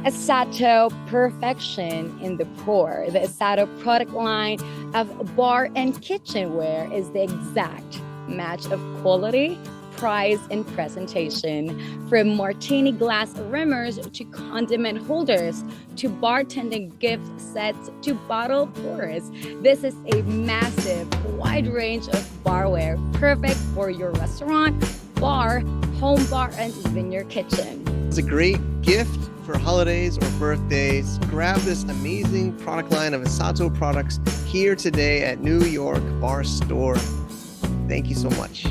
Asato perfection in the pour. The Asato product line of bar and kitchenware is the exact match of quality, price, and presentation. From martini glass rimmers to condiment holders to bartending gift sets to bottle pourers, this is a massive, wide range of barware perfect for your restaurant, bar, home bar, and even your kitchen. It's a great gift for holidays or birthdays. Grab this amazing product line of Asato products here today at New York Bar Store. Thank you so much.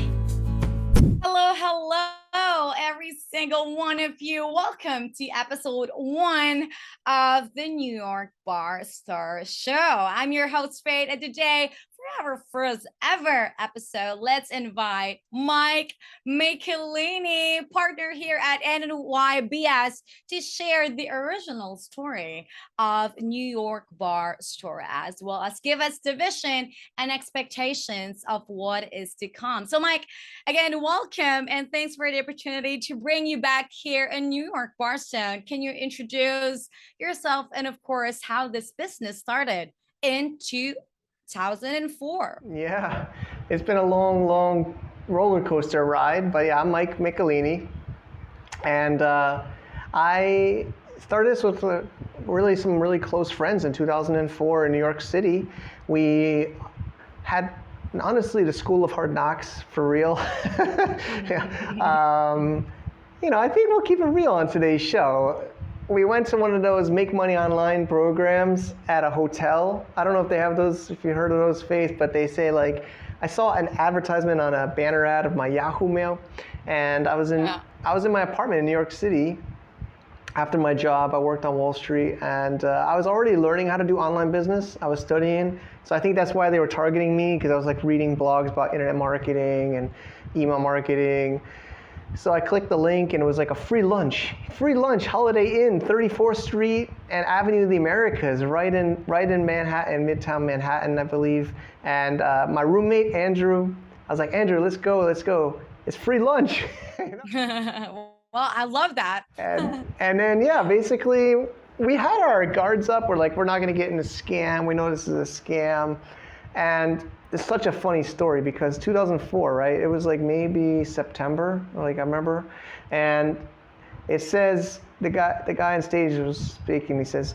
Hello, every single one of you. Welcome to episode 1 of the New York Bar Store Show. I'm your host, Faith, and today, for our first ever episode, let's invite Mike Michelini, partner here at NYBS, to share the original story of New York Bar Store, as well as give us the vision and expectations of what is to come. So, Mike, again, welcome and thanks for the opportunity to bring you back here in New York Barstow. Can you introduce yourself and, of course, how this business started in 2004? Yeah, it's been a long roller coaster ride, but yeah, I'm Mike Michelini, and I started this with some really close friends in 2004 in New York City. We had honestly the school of hard knocks for real. Yeah. I think we'll keep it real on today's show. We went to one of those make money online programs at a hotel. I don't know if they have those, if you heard of those, Faith, but they say I saw an advertisement on a banner ad of my Yahoo Mail, and I was in my apartment in New York City. After my job, I worked on Wall Street, and I was already learning how to do online business. I was studying, so I think that's why they were targeting me, because I was reading blogs about internet marketing and email marketing. So I clicked the link, and it was a free lunch, Holiday Inn, 34th Street and Avenue of the Americas, right in Manhattan, Midtown Manhattan, I believe. And my roommate Andrew, I was like, Andrew, let's go. It's free lunch. Well, I love that. and then basically we had our guards up. We're we're not going to get in a scam. We know this is a scam, and it's such a funny story because 2004, right? It was maybe September, I remember, and it says the guy on stage was speaking. He says,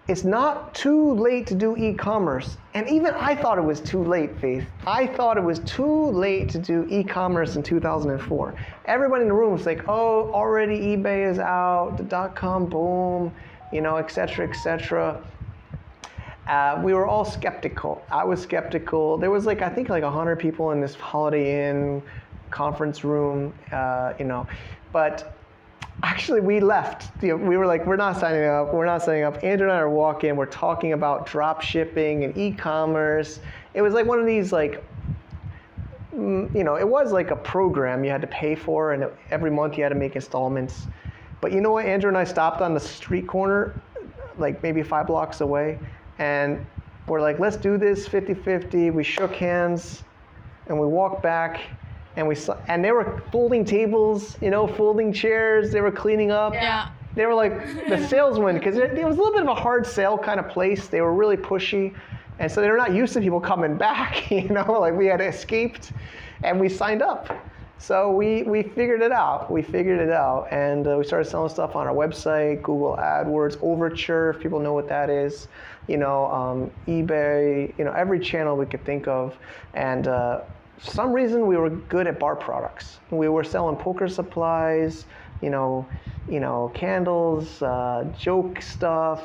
"It's not too late to do e-commerce," and even I thought it was too late, Faith. I thought it was too late to do e-commerce in 2004. Everybody in the room was like, "Oh, already eBay is out, the dot-com boom, et cetera, et cetera." We were all skeptical. I was skeptical. There was I think 100 people in this Holiday Inn conference room, but actually we left. We were we're not signing up. Andrew and I are walking. We're talking about drop shipping and e-commerce. It was one of these it was a program you had to pay for, and every month you had to make installments. But you know what? Andrew and I stopped on the street corner, maybe 5 blocks away. And we're let's do this 50-50. We shook hands, and we walked back, and they were folding tables, folding chairs. They were cleaning up. Yeah. They were the salesman, because it was a little bit of a hard sell kind of place. They were really pushy, and so they're not used to people coming back. We had escaped, and we signed up. So we figured it out. And we started selling stuff on our website, Google AdWords, Overture, if people know what that is, eBay, every channel we could think of. And for some reason, we were good at bar products. We were selling poker supplies, candles, joke stuff.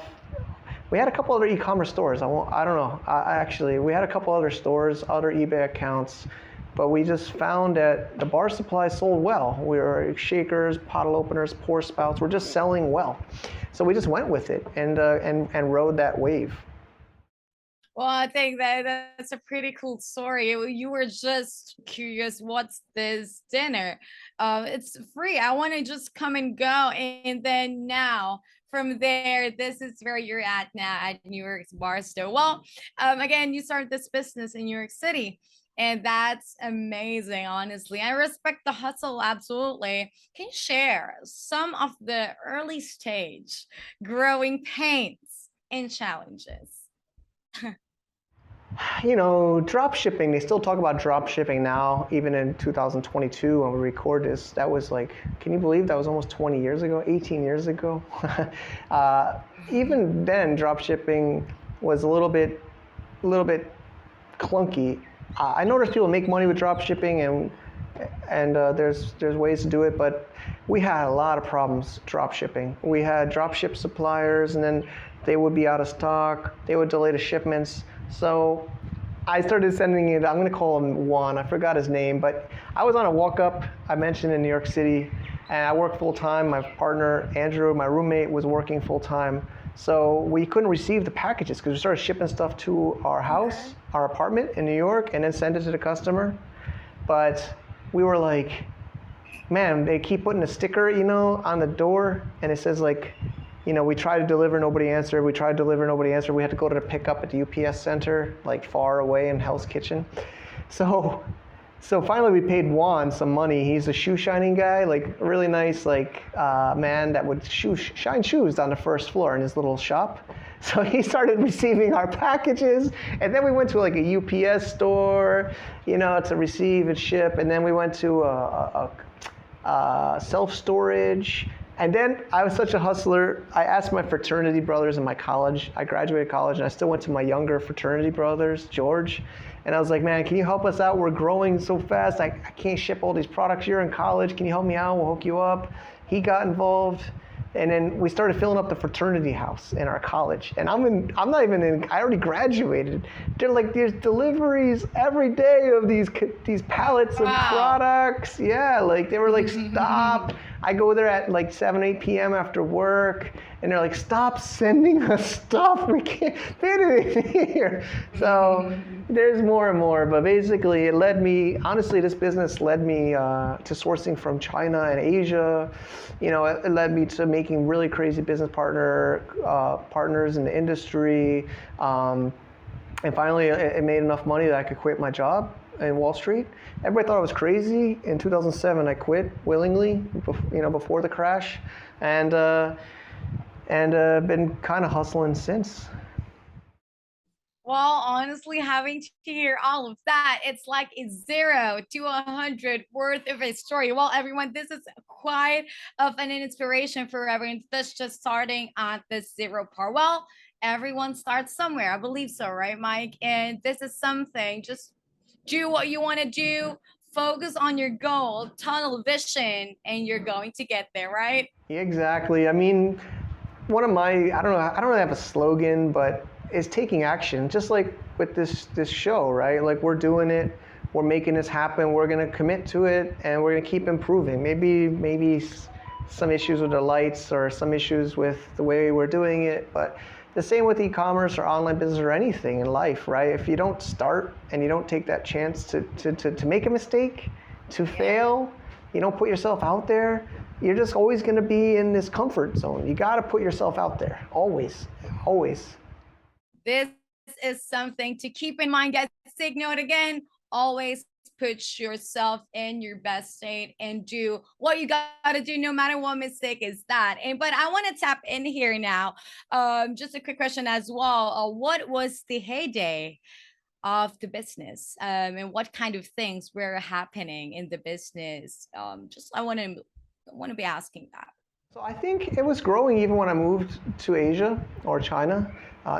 We had a couple other e-commerce stores. We had a couple other stores, other eBay accounts. But we just found that the bar supply sold well. We were shakers, bottle openers, pour spouts. We're just selling well. So we just went with it and rode that wave. Well, I think that's a pretty cool story. You were just curious, what's this dinner? It's free. I want to just come and go. And then now, from there, this is where you're at now at New York's Barstow. Well, again, you started this business in New York City. And that's amazing, honestly. I respect the hustle, absolutely. Can you share some of the early stage growing pains and challenges? Drop shipping, they still talk about drop shipping now, even in 2022 when we record this. That was like, can you believe that was almost 20 years ago, 18 years ago? uh, Even then, drop shipping was a little bit clunky. I noticed people make money with drop shipping, and there's ways to do it, but we had a lot of problems drop shipping. We had drop ship suppliers, and then they would be out of stock. They would delay the shipments. So I started sending it. I'm going to call him Juan. I forgot his name, but I was on a walk up. I mentioned in New York City, and I worked full time. My partner Andrew, my roommate, was working full time. So we couldn't receive the packages because we started shipping stuff to our house, our apartment in New York, and then send it to the customer. But we were like, man, they keep putting a sticker, on the door, and it says like, we tried to deliver, nobody answered. We tried to deliver, nobody answered. We had to go to the pickup at the UPS center, like far away in Hell's Kitchen. So finally we paid Juan some money. He's a shoe shining guy, like really nice, man that would shine shoes on the first floor in his little shop. So he started receiving our packages, and then we went to like a UPS store, to receive and ship, and then we went to a self-storage. And then I was such a hustler. I asked my fraternity brothers in my college. I graduated college, and I still went to my younger fraternity brothers, George. And I was like, man, can you help us out? We're growing so fast. I can't ship all these products. You're in college. Can you help me out? We'll hook you up. He got involved. And then we started filling up the fraternity house in our college. And I'm not even in, I already graduated. They're like, there's deliveries every day of these pallets of products. Yeah, like they were like, stop. I go there at like 7, 8 p.m. after work, and they're like, stop sending us stuff. We can't fit it in here. So there's more and more, but basically it led me, honestly, this business led me to sourcing from China and Asia. It led me to making really crazy business partners in the industry. And finally, it made enough money that I could quit my job in Wall Street. Everybody thought I was crazy. In 2007, I quit willingly, before the crash, and been kind of hustling since. Well, honestly, having to hear all of that, it's like a 0 to 100 worth of a story. Well, everyone, this is quite of an inspiration for everyone that's just starting at the zero part. Well, everyone starts somewhere. I believe so, right, Mike? And this is something, just do what you want to do, focus on your goal, tunnel vision, and you're going to get there, right? Exactly. I mean, one of my, I don't really have a slogan, but is taking action, just like with this show, right? Like we're doing it, we're making this happen, we're gonna commit to it, and we're gonna keep improving. Maybe some issues with the lights or some issues with the way we're doing it, but the same with e-commerce or online business or anything in life, right? If you don't start and you don't take that chance to make a mistake, to fail, you don't put yourself out there, you're just always gonna be in this comfort zone. You gotta put yourself out there, always, always. This is something to keep in mind, guys. Take note again, always put yourself in your best state and do what you got to do, no matter what mistake is that. But I want to tap in here now. Just a quick question as well. What was the heyday of the business, and what kind of things were happening in the business? I want to be asking that. So I think it was growing even when I moved to Asia or China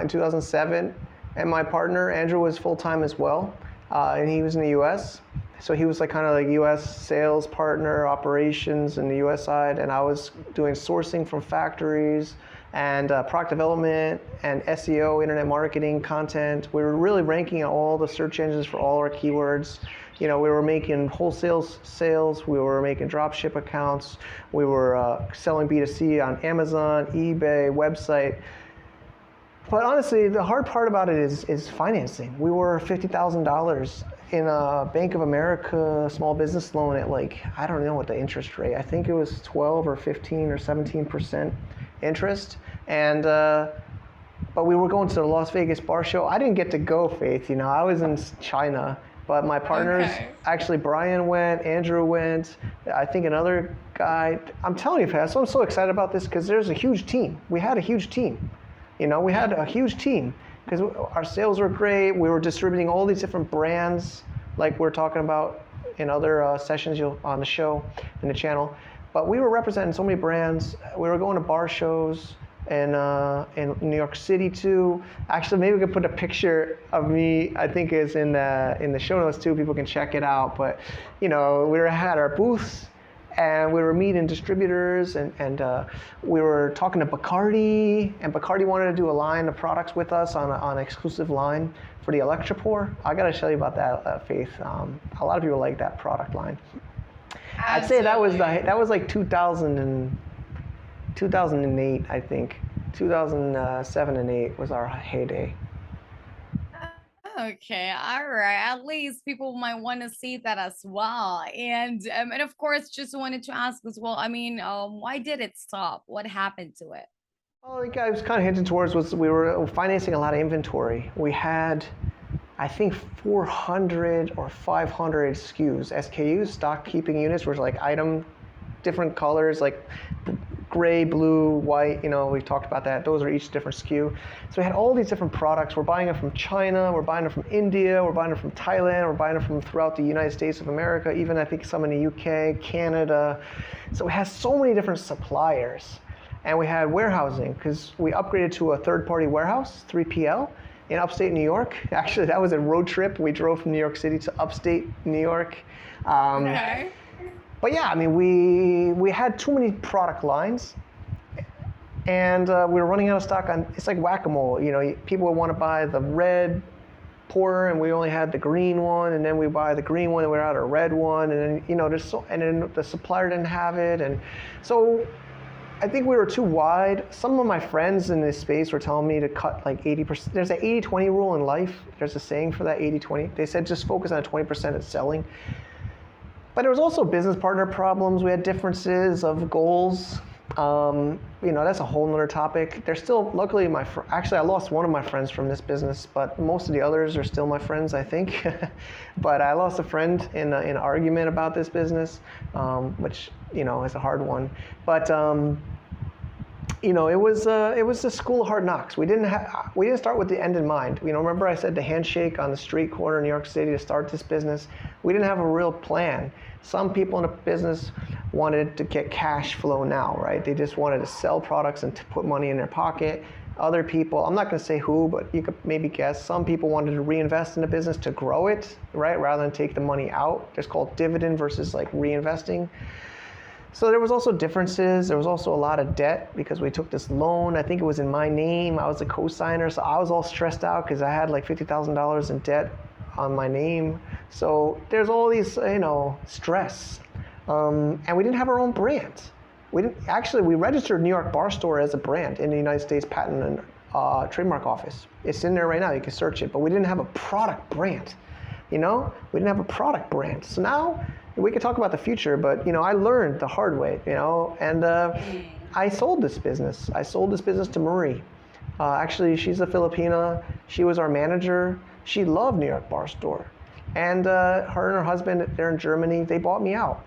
in 2007. And my partner, Andrew, was full-time as well. And he was in the US. So he was kind of like US sales partner, operations in the US side. And I was doing sourcing from factories and product development and SEO, internet marketing, content. We were really ranking on all the search engines for all our keywords. We were making wholesale sales, we were making drop ship accounts, we were selling B2C on Amazon, eBay, website. But honestly, the hard part about it is financing. We were $50,000 in a Bank of America small business loan at I don't know what the interest rate, I think it was 12 or 15 or 17% interest. And but we were going to the Las Vegas bar show. I didn't get to go, Faith. I was in China But my partners, Okay. actually Brian went, Andrew went, I think another guy. I'm telling you, Fast, I'm so excited about this because there's a huge team. We had a huge team. We had a huge team because our sales were great. We were distributing all these different brands, like we're talking about in other sessions on the show, in the channel. But we were representing so many brands. We were going to bar shows in New York City too. Actually, maybe we could put a picture of me. I think is in the show notes too. People can check it out. But we had our booths, and we were meeting distributors, and we were talking to Bacardi, and Bacardi wanted to do a line of products with us on an exclusive line for the Electropour. I got to tell you about that, Faith. A lot of people like that product line. I'd say that was like 2008, I think. 2007 and 8 was our heyday. Okay, all right. At least people might want to see that as well. And of course, just wanted to ask as well. I mean, why did it stop? What happened to it? Well, like I was kind of hinting towards was we were financing a lot of inventory. We had, I think, 400 or 500 SKUs, stock keeping units, which like different colors, like gray, blue, white, we've talked about that. Those are each different SKU. So we had all these different products. We're buying them from China, we're buying them from India, we're buying them from Thailand, we're buying them from throughout the United States of America, even I think some in the UK, Canada. So we had so many different suppliers. And we had warehousing because we upgraded to a third-party warehouse, 3PL, in upstate New York. Actually, that was a road trip. We drove from New York City to upstate New York. Okay. But yeah, I mean, we had too many product lines, and we were running out of stock on. It's like whack-a-mole. People would want to buy the red pourer, and we only had the green one, and then we buy the green one, and we're out of red one, and then and then the supplier didn't have it, and so I think we were too wide. Some of my friends in this space were telling me to cut like 80%. There's an 80-20 rule in life. There's a saying for that 80-20. They said just focus on 20% of selling. But there was also business partner problems. We had differences of goals. That's a whole nother topic. There's still, luckily, actually I lost one of my friends from this business, but most of the others are still my friends, I think. But I lost a friend in an argument about this business, which, is a hard one. But, it was a school of hard knocks. We didn't start with the end in mind. Remember I said the handshake on the street corner in New York City to start this business? We didn't have a real plan. Some people in the business wanted to get cash flow now, right? They just wanted to sell products and to put money in their pocket. Other people, I'm not going to say who, but you could maybe guess. Some people wanted to reinvest in the business to grow it, right? Rather than take the money out. It's called dividend versus like reinvesting. So there was also differences. There was also a lot of debt because we took this loan. I think it was in my name. I was a co-signer, so I was all stressed out because I had like $50,000 in debt on my name. So there's all these, stress. And we didn't have our own brand. We registered New York Bar Store as a brand in the United States Patent and Trademark Office. It's in there right now. You can search it. But we didn't have a product brand. We didn't have a product brand. So now we could talk about the future, but I learned the hard way, and I sold this business. I sold this business to Marie. Actually, she's a Filipina. She was our manager. She loved New York Bar Store. And her and her husband, they're in Germany, they bought me out.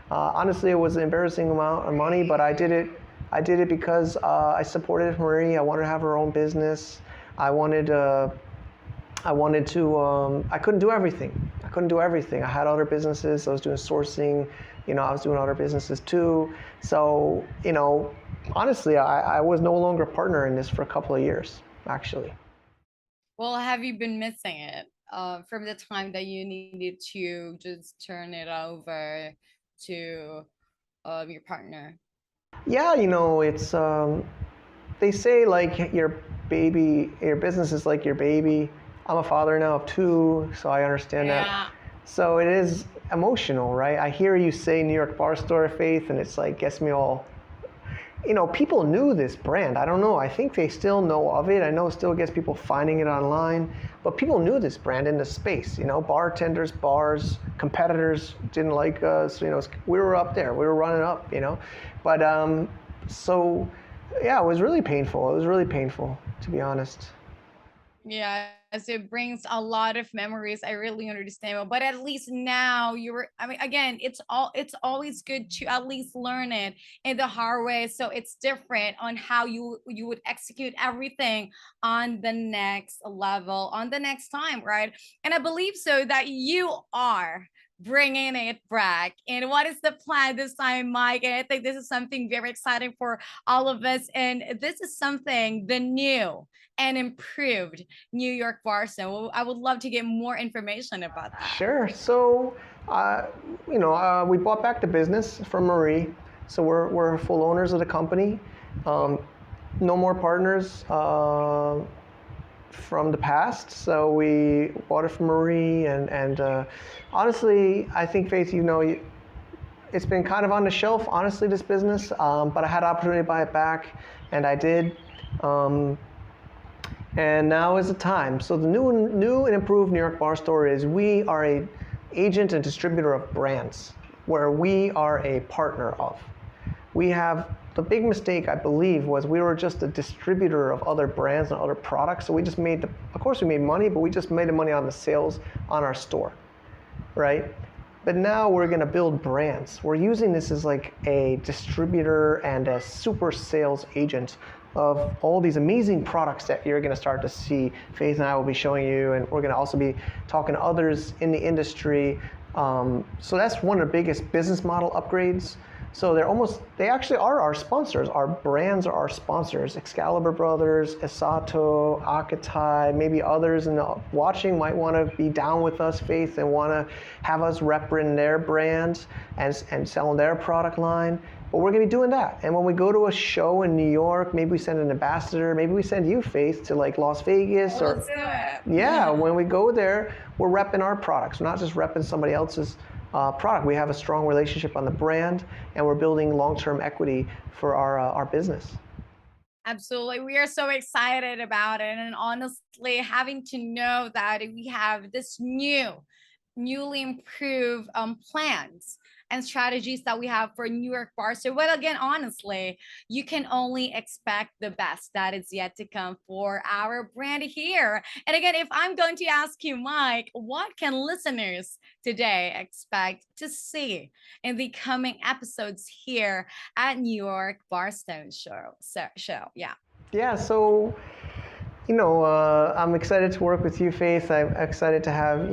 Honestly, it was an embarrassing amount of money, but I did it because I supported Marie. I wanted to have her own business. I couldn't do everything. I had other businesses. I was doing sourcing. I was doing other businesses too. So, honestly, I was no longer a partner in this for a couple of years, actually. Well, have you been missing it from the time that you needed to just turn it over to your partner? Yeah, it's they say like your business is like your baby. I'm a father now of 2, so I understand that. So it is emotional, right? I hear you say New York Bar Store, Faith, and it's like gets me all. People knew this brand. I don't know. I think they still know of it. I know it still gets people finding it online, but people knew this brand in the space. Bartenders, bars, competitors didn't like us. We were up there. We were running up. But so yeah, it was really painful. It was really painful, to be honest. Yeah, it brings a lot of memories. I really understand. But at least now I mean, again, it's always good to at least learn it in the hard way. So it's different on how you would execute everything on the next level, on the next time, right? And I believe so that you are bringing it back. And what is the plan this time, Mike? And I think this is something very exciting for all of us. And this is something the new and improved New York bar. So I would love to get more information about that. Sure. So, we bought back the business from Marie. So we're full owners of the company. No more partners from the past. So we bought it from Marie, and honestly, I think Faith, it's been kind of on the shelf, honestly, this business. But I had an opportunity to buy it back, and I did. And now is the time. So the new and improved New York Bar Store is we are a agent and distributor of brands, where we are a partner of. We have the big mistake, I believe, was we were just a distributor of other brands and other products. So we just of course we made money, but we just made the money on the sales on our store, right? But now we're going to build brands. We're using this as like a distributor and a super sales agent of all these amazing products that you're going to start to see. Faith and I will be showing you, and we're going to also be talking to others in the industry. So that's one of the biggest business model upgrades. So they actually are our sponsors. Our brands are our sponsors. Excalibur Brothers, Esato, Akatai, maybe others in the watching might want to be down with us, Faith, and want to have us repping their brands and selling their product line. But we're going to be doing that. And when we go to a show in New York, maybe we send an ambassador, maybe we send you, Faith, to like Las Vegas. Let's do it. Yeah, when we go there, we're repping our products. We're not just repping somebody else's product. We have a strong relationship on the brand, and we're building long-term equity for our business. Absolutely. We are so excited about it. And honestly, having to know that we have this newly improved plans and strategies that we have for New York Bar. So, but again, honestly, you can only expect the best that is yet to come for our brand here. And again, if I'm going to ask you, Mike, what can listeners today expect to see in the coming episodes here at New York Barstone Show? Yeah. Yeah, so I'm excited to work with you, Faith. I'm excited to have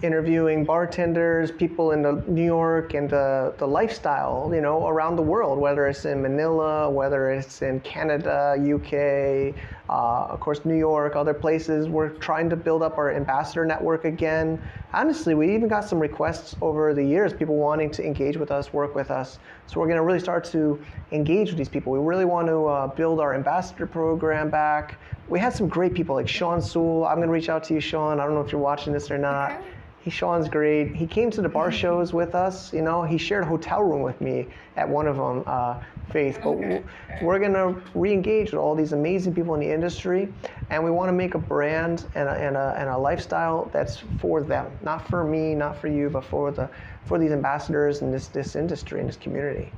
interviewing bartenders, people in New York, and the lifestyle, around the world, whether it's in Manila, whether it's in Canada, UK, of course, New York, other places. We're trying to build up our ambassador network again. Honestly, we even got some requests over the years, people wanting to engage with us, work with us. So we're going to really start to engage with these people. We really want to build our ambassador program back. We had some great people like Sean Sewell. I'm going to reach out to you, Sean. I don't know if you're watching this or not. Okay. Sean's great. He came to the bar shows with us. He shared a hotel room with me at one of them, Faith. But we're going to re-engage with all these amazing people in the industry, and we want to make a brand and a lifestyle that's for them, not for me, not for you, but for these ambassadors in this industry, in this community.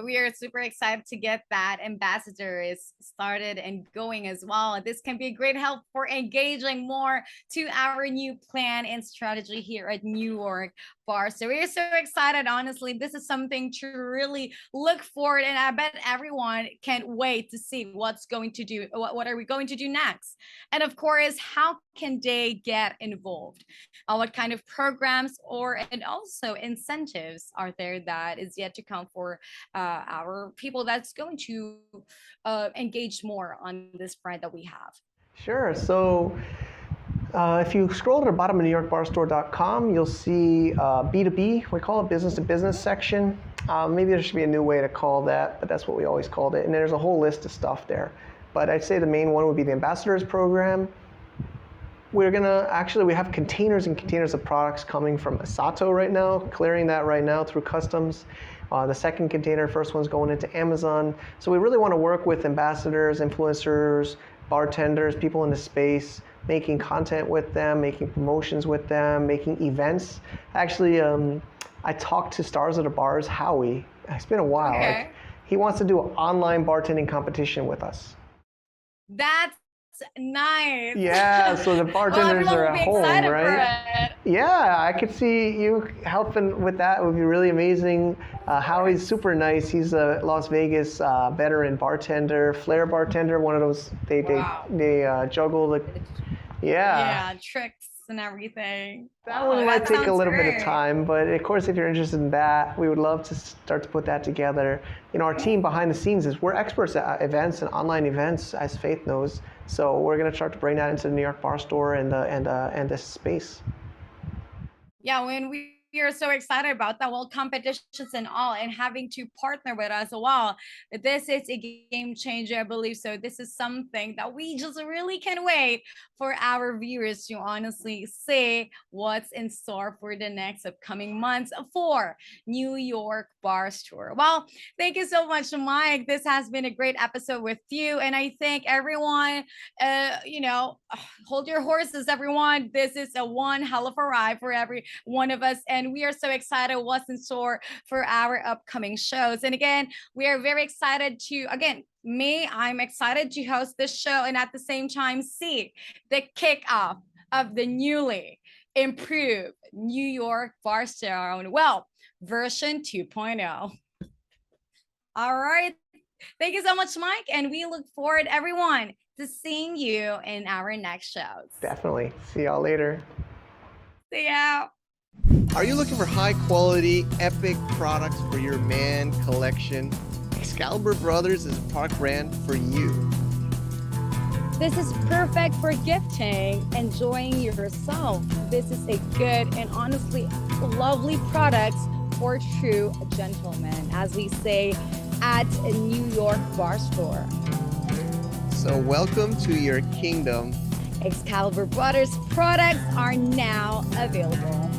We are super excited to get that ambassador is started and going as well. This can be a great help for engaging more to our new plan and strategy here at New York Bar. So we're so excited. Honestly, this is something to really look forward, and I bet everyone can't wait to see what's going to do. What are we going to do next? And of course, how can they get involved? What kind of programs and also incentives are there that is yet to come for our people that's going to engage more on this brand that we have? Sure. So if you scroll to the bottom of NewYorkBarStore.com, you'll see B2B. We call it business to business section. Maybe there should be a new way to call that, but that's what we always called it. And there's a whole list of stuff there. But I'd say the main one would be the ambassadors program. We have containers and containers of products coming from Esato right now, clearing that right now through customs. The second container, first one's going into Amazon. So we really want to work with ambassadors, influencers, bartenders, people in the space, making content with them, making promotions with them, making events. Actually, I talked to Stars of the Bars, Howie. It's been a while. Okay. He wants to do an online bartending competition with us. That's nice. Yeah, so the bartenders everyone are will be at home, excited right? for it. Yeah, I could see you helping with that. It would be really amazing. Howie's super nice. He's a Las Vegas veteran bartender, flair bartender. One of those Wow. they juggle the. Yeah, Yeah, tricks and everything. that Wow, one might that take a sounds little bit of great. time, but of course, if you're interested in that, we would love to start to put that together. You know, our team behind the scenes is we're experts at events and online events, as Faith knows. So we're going to start to bring that into the New York Bar Store and this space. Yeah, when we are so excited about that, well, competitions and all, and having to partner with us as well. This is a game changer, I believe. So this is something that we just really can't wait for our viewers to honestly see what's in store for the next upcoming months for New York Bar Store. Well, thank you so much, Mike. This has been a great episode with you, and I think everyone, you know, hold your horses, everyone. This is a one hell of a ride for every one of us, and we are so excited what's in store for our upcoming shows. And again, we are very excited to, again, I'm excited to host this show and at the same time see the kickoff of the newly improved New York Bar Store, well, version 2.0. All right. Thank you so much, Mike. And we look forward, everyone, to seeing you in our next shows. Definitely. See y'all later. See ya. Are you looking for high quality, epic products for your man collection? Excalibur Brothers is a product brand for you. This is perfect for gifting, enjoying yourself. This is a good and honestly lovely product for true gentlemen, as we say at a New York Bar Store. So welcome to your kingdom. Excalibur Brothers products are now available.